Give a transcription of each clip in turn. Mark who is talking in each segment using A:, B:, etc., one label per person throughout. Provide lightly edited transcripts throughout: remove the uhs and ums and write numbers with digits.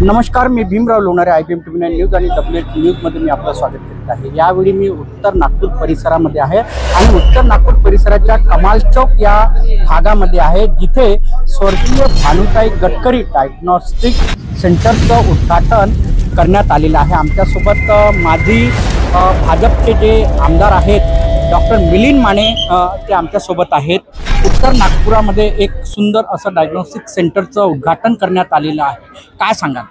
A: नमस्कार, मी Bhimrao Lonare, IBM TV9 news आणि WH न्यूजमध्ये मी आपलं स्वागत करत आहे। यावेळी मी उत्तर नागपूर परिसरामध्ये आहे आणि उत्तर नागपूर परिसराच्या कमाल चौक या भागामध्ये आहे, जिथे स्वर्गीय भानुताई गडकरी डायग्नोस्टिक सेंटरचं उद्घाटन करण्यात आलेलं आहे। आमच्यासोबत माजी भाजपचे जे आमदार आहेत डॉक्टर मिलिंद माने ते आमच्यासोबत आहेत। उत्तर नागपुरामध्ये एक सुंदर असं डायग्नोस्टिक सेंटरचं उद्घाटन करण्यात आलेलं आहे, काय सांगाल?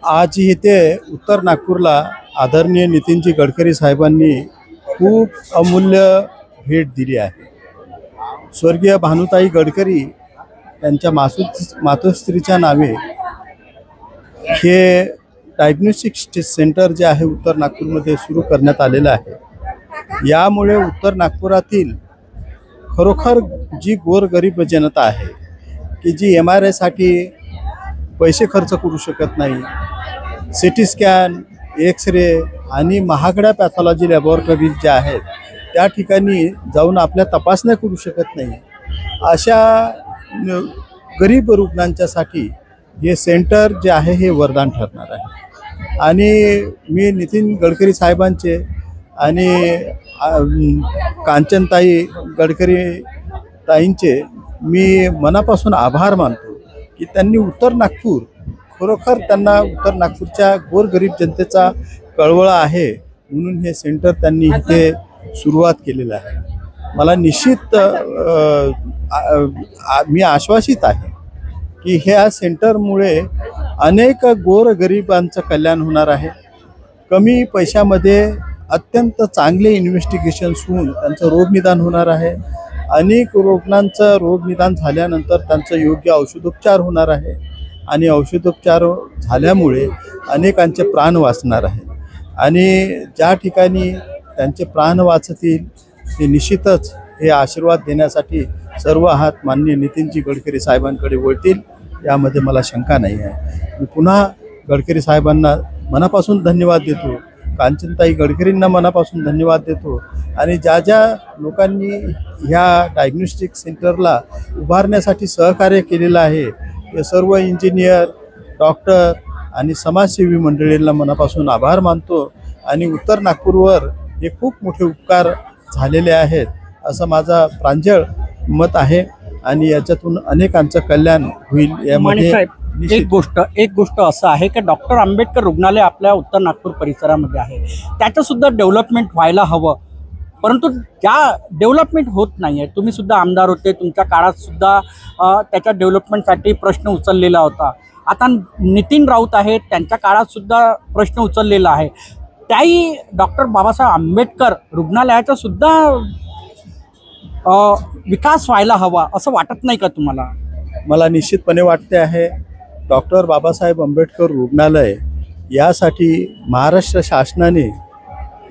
B: आज इथे उत्तर नागपूरला आदरणीय नितीनजी गडकरी साहेबांनी खूप अमूल्य भेट दिली आहे। स्वर्गीय भानुताई गडकरी यांच्या मातोश्रीच्या नावे हे डायग्नोस्टिक सेंटर जे आहे उत्तर नागपूरमध्ये सुरू करण्यात आलेलं आहे। यामुळे उत्तर नागपुरातील खरोखर जी गोरगरीब जनता आहे की जी MRI साठी पैसे खर्च करू शकत नाही, CT स्कॅन, एक्सरे आणि महागड्या पॅथॉलॉजी लॅबोरेटरीज ज्या आहेत त्या ठिकाणी जाऊन आपल्या तपासण्या करू शकत नाही, अशा गरीब रुग्णांच्यासाठी हे सेंटर जे आहे हे वरदान ठरणार आहे। आणि मी नितीन गडकरी साहेबांचे आणि कांचनताई गडकरी ताईंचे मी मनापासून आभार मानतो की त्यांनी उत्तर नागपूर खरोखर त्यांना उत्तर नागपूरच्या गोरगरीब जनतेचा कळवळा आहे म्हणून हे सेंटर त्यांनी इथे सुरुवात केलेलं आहे। मला निश्चित मी आश्वासित आहे की ह्या सेंटरमुळे अनेक गोरगरिबांचं कल्याण होणार आहे। कमी पैशामध्ये अत्यंत चांगले इन्व्हेस्टिगेशन्स होऊन त्यांचं रोगनिदान होणार आहे। अनेक रुग्णांचं रोगनिदान झाल्यानंतर त्यांचं योग्य औषधोपचार होणार आहे आणि औषधोपचार झाल्यामुळे अनेकांचे प्राण वाचणार आहे। आणि ज्या ठिकाणी त्यांचे प्राण वाचतील ते निश्चितच हे आशीर्वाद देण्यासाठी सर्व हात माननीय नितीनजी गडकरी साहेबांकडे वळतील, यामध्ये मला शंका नाही आहे। मी पुन्हा गडकरी साहेबांना मनापासून धन्यवाद देतो, कांचनताई गडकरींना मनापासून धन्यवाद देतो आणि ज्या ज्या लोकांनी ह्या डायग्नोस्टिक सेंटरला उभारण्यासाठी सहकार्य केलेलं आहे ते सर्व इंजिनियर, डॉक्टर आणि समाजसेवी मंडळींना मनापासून आभार मानतो। आणि उत्तर नागपूरवर हे खूप मोठे उपकार झालेले आहेत असं माझा प्रांजळ मत आहे आणि याच्यातून अनेकांचं कल्याण होईल यामध्ये।
A: एक गोष्ट असं आहे की डॉक्टर आंबेडकर रुग्णालय आपल्या उत्तर नागपूर परिसरामध्ये आहे, त्याचं सुद्धा डेव्हलपमेंट व्हायला हवं, परंतु त्या डेव्हलपमेंट होत नाही आहे। तुम्ही सुद्धा आमदार होते, तुमच्या काळात सुद्धा त्याच्या डेव्हलपमेंटसाठी प्रश्न उचललेला होता। आता नितीन राऊत आहेत, त्यांच्या काळात सुद्धा प्रश्न उचललेला आहे। त्याही डॉक्टर बाबासाहेब आंबेडकर रुग्णालयाचा सुद्धा विकास व्हायला हवा असं वाटत नाही का तुम्हाला?
B: मला निश्चितपणे वाटते आहे। डॉक्टर बाबासाहेब आंबेडकर रुग्णालय यासाठी महाराष्ट्र शासनाने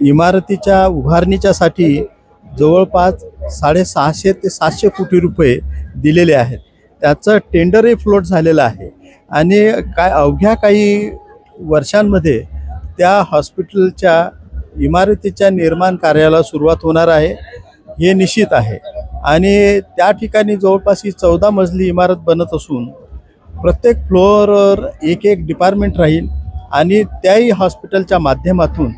B: इमारतीच्या उभारणीच्यासाठी जवळपास 650 ते 700 कोटी रुपये दिलेले आहेत। त्याचं टेंडरही फ्लोट झालेलं आहे आणि अवघ्या काही वर्षांमध्ये त्या हॉस्पिटलच्या इमारतीच्या निर्माण कार्याला सुरुवात होणार आहे हे निश्चित आहे। आणि त्या ठिकाणी जवळपास ही 14 मजली इमारत बनत असून प्रत्येक फ्लोअरवर एक डिपार्टमेंट राहील आणि त्याही हॉस्पिटलच्या माध्यमातून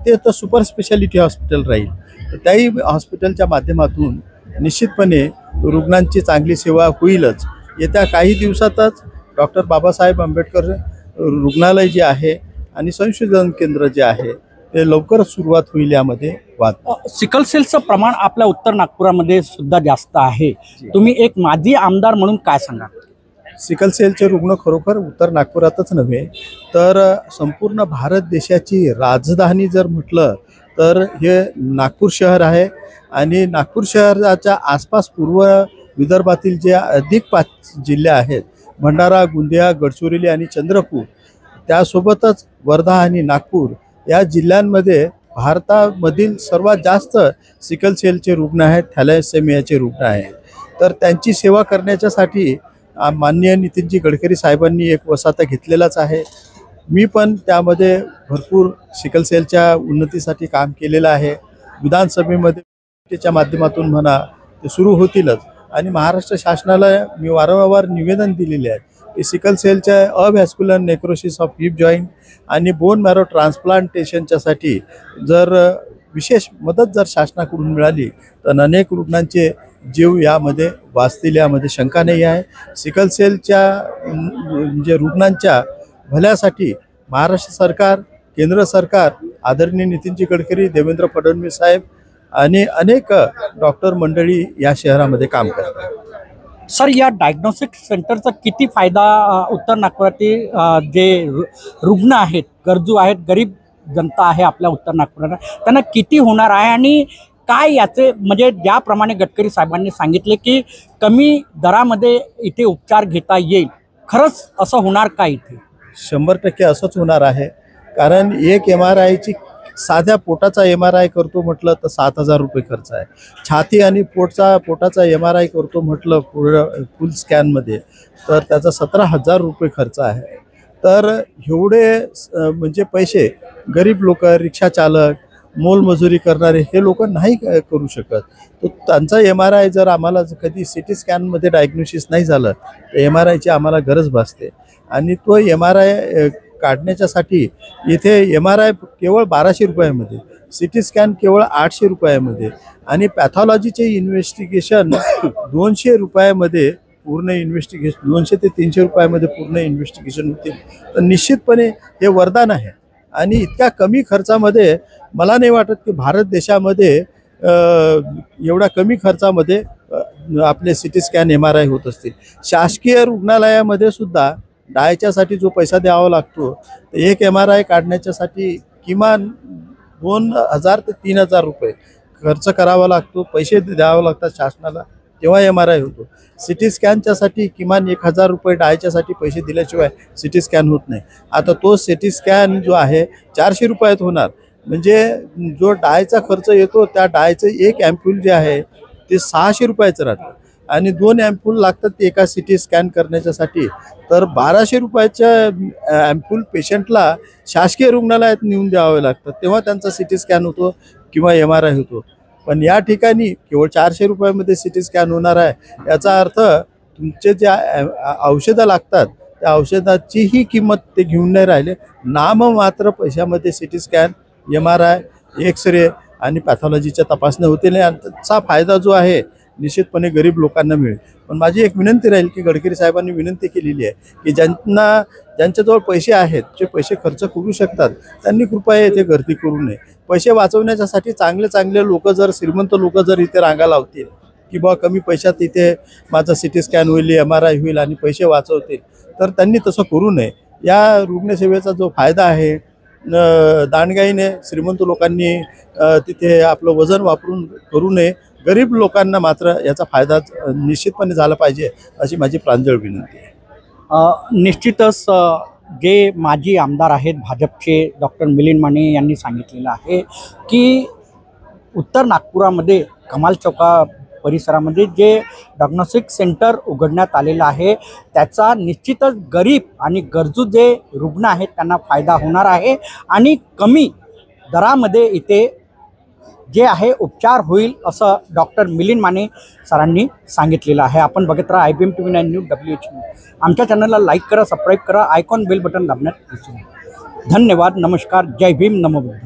B: ते तर सुपर स्पेशालिटी हॉस्पिटल राहील, तर त्याही हॉस्पिटलच्या माध्यमातून निश्चितपणे रुग्णांची चांगली सेवा होईलच। येत्या काही दिवसातच डॉक्टर बाबासाहेब आंबेडकर रुग्णालय जे आहे आणि संशोधन केंद्र जे आहे ते लवकरच सुरुवात होईल यामध्ये वाद।
A: सिकल सेलचं प्रमाण आपल्या उत्तर नागपुरामध्ये सुद्धा जास्त आहे, तुम्ही एक माजी आमदार म्हणून काय सांगा?
B: सिकल सेलचे रुग्ण खरोखर उत्तर नागपुरातच नव्हे तर संपूर्ण भारत देशाची राजधानी जर म्हटलं तर हे नागपूर शहर आहे। आणि नागपूर शहराच्या आसपास पूर्व विदर्भातील जे अधिक 5 जिल्हे आहेत, भंडारा, गोंदिया, गडचिरोली आणि चंद्रपूर, त्यासोबतच वर्धा आणि नागपूर या जिल्ह्यांमध्ये भारतामधील सर्वात जास्त सिकल सेलचे रुग्ण आहेत, थॅलेसेमियाचे रुग्ण आहेत। तर त्यांची सेवा करण्याच्यासाठी माननीय नितीनजी गडकरी साहेबांनी एक वसाहत घेतलेलाच आहे। मी पण त्यामध्ये भरपूर सिकल सेलच्या उन्नतीसाठी काम केलेलं आहे। विधानसभेमध्ये त्याच्या माध्यमातून म्हणा ते सुरू होतीलच आणि महाराष्ट्र शासनाला मी वारंवार निवेदन दिलेले आहे की सिकल सेलच्या अव्हॅस्क्युलर नेक्रोसिस ऑफ हिप जॉईंट आणि बोन मॅरो ट्रान्सप्लांटेशनच्यासाठी जर विशेष मदत जर शासनाकडून मिळाली तर अनेक रुग्णांचे जीव यामध्ये वाचतील, यामध्ये शंका नाही आहे. सिकल सेलच्या म्हणजे रुग्णांच्या भल्यासाठी महाराष्ट्र सरकार, केंद्र सरकार, आदरणीय नितीनजी गडकरी, देवेंद्र फडणवीस साहेब आणि अनेक डॉक्टर मंडळी या शहरामध्ये काम करतात.
A: सर, या डायग्नोस्टिक सेंटरचा किती फायदा उत्तर नागपुरातील जे रुग्ण आहेत, गरजू आहेत, गरीब जनता आहे आपल्या उत्तर नागपुरात, त्यांना किती होणार आहे आणि काय याचे म्हणजे ज्याप्रमाणे गडकरी साहेबांनी सांगितले की कमी दरामध्ये इथे उपचार घेता येईल, खरंच असं होणार का? इथे
B: 100% असंच होणार आहे. कारण एक MRIची साध्या पोटाचा MRI करतो म्हटलं तर 7,000 रुपये खर्च आहे. छाती आणि पोटाचा MRI करतो म्हटलं फुल स्कॅनमध्ये तर त्याचा 17,000 रुपये खर्च आहे. तर एवढे म्हणजे पैसे गरीब लोक, रिक्षा चालक, मोलमजुरी करणारे हे लोक नाही करू शकत. तर त्यांचा MRI जर आम्हाला कधी CT स्कॅनमध्ये डायग्नोसिस नाही झालं तर MRIची आम्हाला गरज भासते. आणि तो MRI काढण्याच्यासाठी इथे MRI केवळ 1200 रुपयामध्ये, CT स्कॅन केवळ 800 रुपयामध्ये आणि पॅथॉलॉजीचे इन्व्हेस्टिगेशन 200 रुपयामध्ये पूर्ण इन्व्हेस्टिगेशन, 200 ते 300 रुपयामध्ये पूर्ण इन्व्हेस्टिगेशन होतील. तर निश्चितपणे हे वरदान आहे. आणि इतक्या कमी खर्चामध्ये मला नाही वाटत की भारत देशामध्ये एवढ्या कमी खर्चामध्ये आपले CT स्कॅन MRI होत असतील. शासकीय रुग्णालयामध्ये सुद्धा डायच्यासाठी जो पैसा द्यावा लागतो, एक MRI काढण्याच्यासाठी किमान 2,000 ते 3,000 रुपये खर्च करावा लागतो, पैसे द्यावे लागतात शासनाला, तेव्हा MRI होतो. CT स्कॅनच्यासाठी किमान 1,000 रुपये डायच्यासाठी पैसे दिल्याशिवाय CT स्कॅन होत नाही. आता तो CT स्कॅन जो आहे 400 रुपयात होणार. म्हणजे जो डायचा खर्च येतो त्या डायचं एक ॲम्प्यूल जे आहे ते 600 रुपयाचं राहतं आणि 2 ॲम्प्यूल लागतात एका CT स्कॅन करण्याच्यासाठी. तर 1200 रुपयाच्या ॲम्प्यूल पेशंटला शासकीय रुग्णालयात नेऊन द्यावे लागतात, तेव्हा त्यांचा CT स्कॅन होतो किंवा MRI होतो. पण या ठिकाणी केवळ 400 रुपयामध्ये CT स्कॅन होणार आहे. याचा अर्थ तुमचे जे औषधं लागतात त्या औषधाचीही किंमत ते घेऊन नाही राहिले. नाममात्र पैशामध्ये CT स्कॅन, MRI, एक्सरे आणि पॅथॉलॉजीच्या तपासण्या होतील. याचा फायदा जो आहे निश्चितपणे गरीब लोकांना मिळेल. पण माझी एक विनंती राहील की गडकरी साहेबांनी विनंती केलेली आहे की ज्यांच्याजवळ पैसे आहेत, जे पैसे खर्च करू शकतात, त्यांनी कृपया येथे गर्दी करू नये. पैसे वाचवण्यासाठी चांगले लोक जर, श्रीमंत लोक जर इथे रांगा लावतील की बा कमी पैशात इथे माझा CT स्कॅन होईल, MRI होईल आणि पैसे वाचवतील, तर त्यांनी तसं करू नये. या रुग्णसेवेचा जो फायदा आहे, दांडगाईने श्रीमंत लोकांनी तिथे आपलं वजन वापरून करू नये. गरीब लोकांना मात्र याचा फायदा निश्चितपणे झाला पाहिजे अशी माझी प्रांजळ विनंती आहे.
A: निश्चितच जे माजी आमदार आहेत भाजपचे डॉक्टर मिलिंद माने यांनी सांगितलेलं आहे की उत्तर नागपुरामध्ये कमाल चौका परिसरामध्ये जे डायग्नोस्टिक सेंटर उघडण्यात आलेलं आहे त्याचा निश्चितच गरीब आणि गरजू जे रुग्ण आहेत त्यांना फायदा होणार आहे आणि कमी दरामध्ये इथे जे आहे उपचार होईल असं डॉक्टर मिलिंद माने सरांनी सांगितलेलं आहे. आपण बघत राहा IBM TV 9 news WH news. आमच्या चॅनलला लाईक करा, सबस्क्राईब करा, आयकॉन बेल बटन दाबण्यात विसरू नका. धन्यवाद, नमस्कार, जय भीम, नमो बुद्ध.